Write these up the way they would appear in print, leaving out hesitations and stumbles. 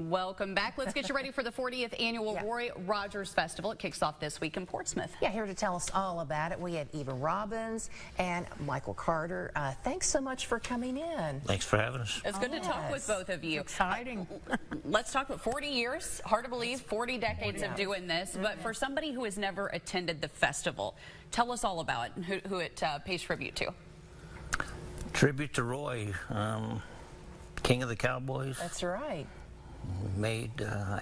Welcome back. Let's get you ready for the 40th annual Roy Rogers Festival. It kicks off this week in Portsmouth. Yeah, here to tell us all about it, we have Eva Robbins and Michael Carter. Thanks so much for coming in. Thanks for having us. It's good to talk with both of you. It's exciting. Let's talk about 40 years. Hard to believe, 40 decades of doing this. But for somebody who has never attended the festival, tell us all about it and who it pays tribute to. Tribute to Roy, King of the Cowboys. That's right. Made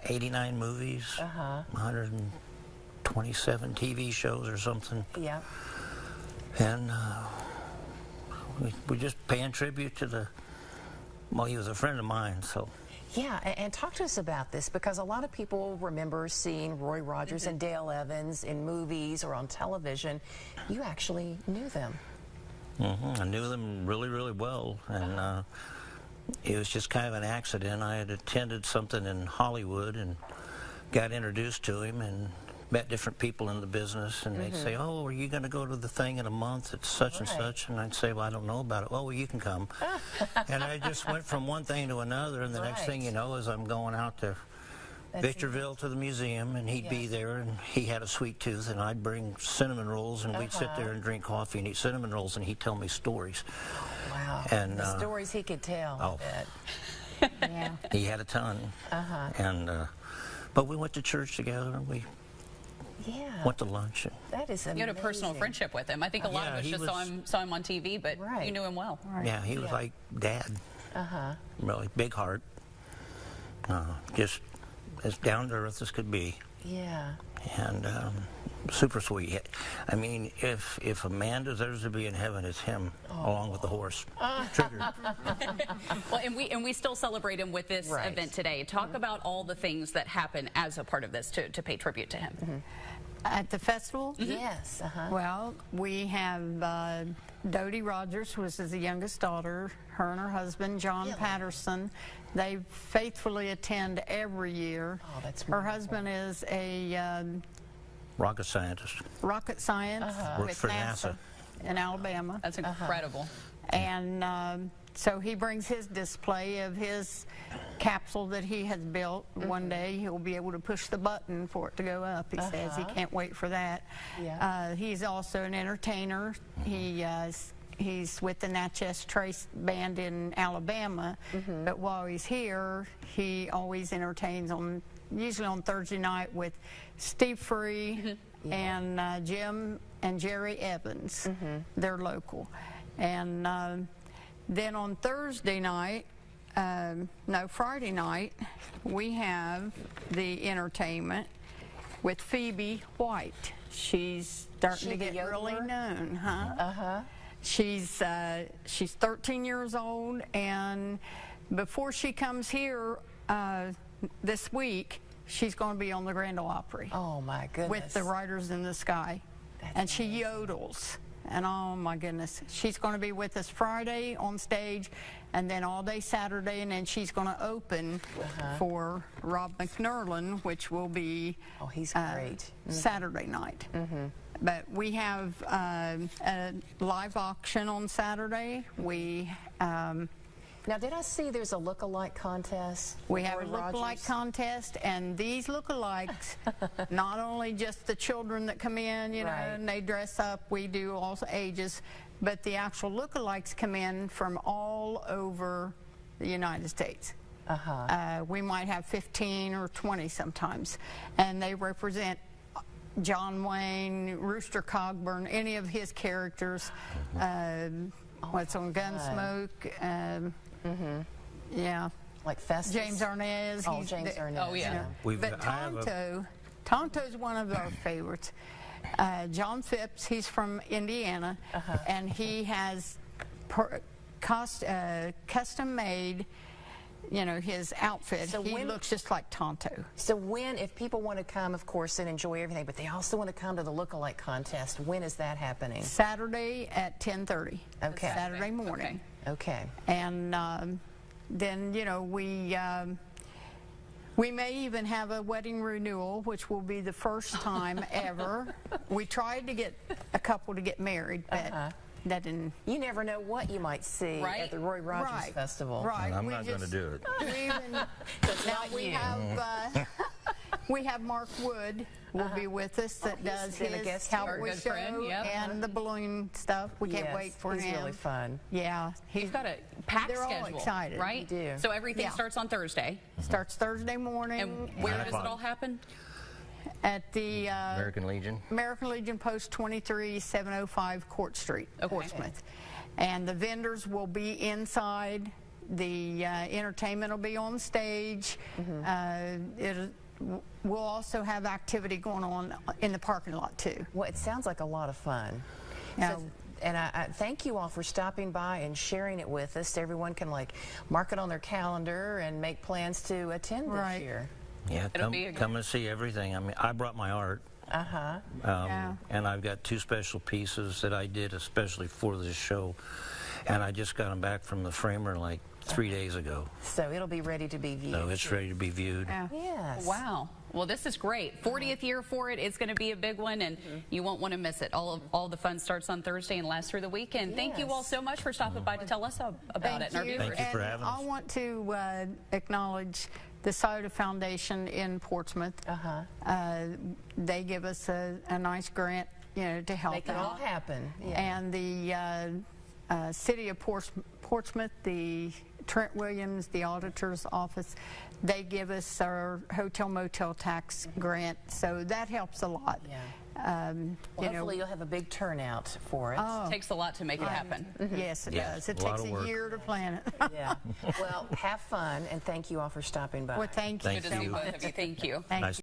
89 movies, 127 TV shows or something. Yeah. And we're just paying tribute to the, well, he was a friend of mine, so. Yeah, and talk to us about this, because a lot of people remember seeing Roy Rogers and Dale Evans in movies or on television. You actually knew them. I knew them really, really well, and it was just kind of an accident. I had attended something in Hollywood and got introduced to him and met different people in the business, and they'd say, "Oh, are you going to go to the thing in a month? It's such and such." And I'd say, "Well, I don't know about it." "Oh, well, you can come." And I just went from one thing to another, and the next thing you know is I'm going out to Victorville to the museum, and he'd be there, and he had a sweet tooth, and I'd bring cinnamon rolls, and we'd sit there and drink coffee and eat cinnamon rolls, and he'd tell me stories. Wow. And the stories he could tell. Oh, yeah. He had a ton. And but we went to church together, and we went to lunch. That is amazing. You had a personal friendship with him. I think a lot of us just saw him on TV, but you knew him well. Yeah, he was like Dad. Really big heart. Just as down to earth as could be. Yeah. And super sweet. I mean, if a man deserves to be in heaven, it's him, along with the horse. Triggered. Well, and we still celebrate him with this event today. Talk about all the things that happen as a part of this to pay tribute to him. At the festival? Yes. Well, we have Dodie Rogers, who is the youngest daughter, her and her husband, John Patterson. They faithfully attend every year. Oh, that's her wonderful. husband is a rocket scientist. Rocket science Works with for NASA in Alabama. That's incredible. And so he brings his display of his capsule that he has built. One day he'll be able to push the button for it to go up. He says he can't wait for that. He's also an entertainer. He's with the Natchez Trace Band in Alabama, but while he's here, he always entertains usually on Thursday night with Steve Free and Jim and Jerry Evans. They're local. And then on Thursday night, Friday night, we have the entertainment with Phoebe White. She's starting to get really known, She's 13 years old, and before she comes here this week, she's going to be on the Grand Ole Opry. Oh my goodness! With the Riders in the Sky, and she yodels. And oh my goodness, she's going to be with us Friday on stage, and then all day Saturday, and then she's going to open for Rob McNerlin, which will be he's great. Saturday night. But we have a live auction on Saturday. We now, did I see there's a look-alike contest? We have a look-alike contest, and these look-alikes, not only just the children that come in, you know, and they dress up, we do all ages, but the actual look-alikes come in from all over the United States. We might have 15 or 20 sometimes, and they represent John Wayne, Rooster Cogburn, any of his characters, what's on Gunsmoke, yeah. Like Festus? James Arnaz. Oh, James Arnaz. Oh, yeah. But Tonto's one of our favorites. John Phipps, he's from Indiana, and he has custom made, you know, his outfit. So he looks just like Tonto. So if people want to come, of course, and enjoy everything, but they also want to come to the look-alike contest, when is that happening? Saturday at 10:30. Okay. Saturday morning. Okay. And then, you know, we may even have a wedding renewal, which will be the first time ever. We tried to get a couple to get married, but You never know what you might see Right. at the Roy Rogers Right. Festival. Right. And I'm not going to do it. We have Mark Wood will be with us that he's does been a his guest here. cowboy Our good show friend, yep. and the balloon stuff. We can't wait for he's him. really fun. Yeah, He's got a packed They're all schedule, excited. right? They do. So everything Yeah. starts on Thursday. starts Thursday morning. And where does it o'clock. all happen? At the American Legion. American Legion Post 23, 705 Court Street, Okay. Portsmouth. And the vendors will be inside. The entertainment will be on stage. We'll also have activity going on in the parking lot too. Well, it sounds like a lot of fun. Yeah. And I thank you all for stopping by and sharing it with us. Everyone can mark it on their calendar and make plans to attend this Right. year. Yeah, It'll be a come and see everything. I mean, I brought my art. Yeah. And I've got 2 special pieces that I did especially for this show. And I just got them back from the framer 3 days ago. So it'll be ready to be viewed. So it's ready to be viewed. Yeah. Yes. Wow. Well, this is great. 40th year for it. It's going to be a big one, and you won't want to miss it. All the fun starts on Thursday and lasts through the weekend. Thank you all so much for stopping by to tell us about it. And our Thank you. viewers. Thank you for And having us. I want to acknowledge the Soda Foundation in Portsmouth. They give us a nice grant, to help Make it all out. happen. Yeah. And the city of Portsmouth, the Trent Williams, the auditor's office, they give us our hotel motel tax grant, so that helps a lot. Yeah. Well, hopefully you'll have a big turnout for it. It takes a lot to make it happen. Yes, it Yeah, does. It a lot takes of a work. year to plan it. Yeah. Well, have fun, and thank you all for stopping by. Well, thank you Thank Good so to see you. much. both of you. Thank you. Thank Nice you.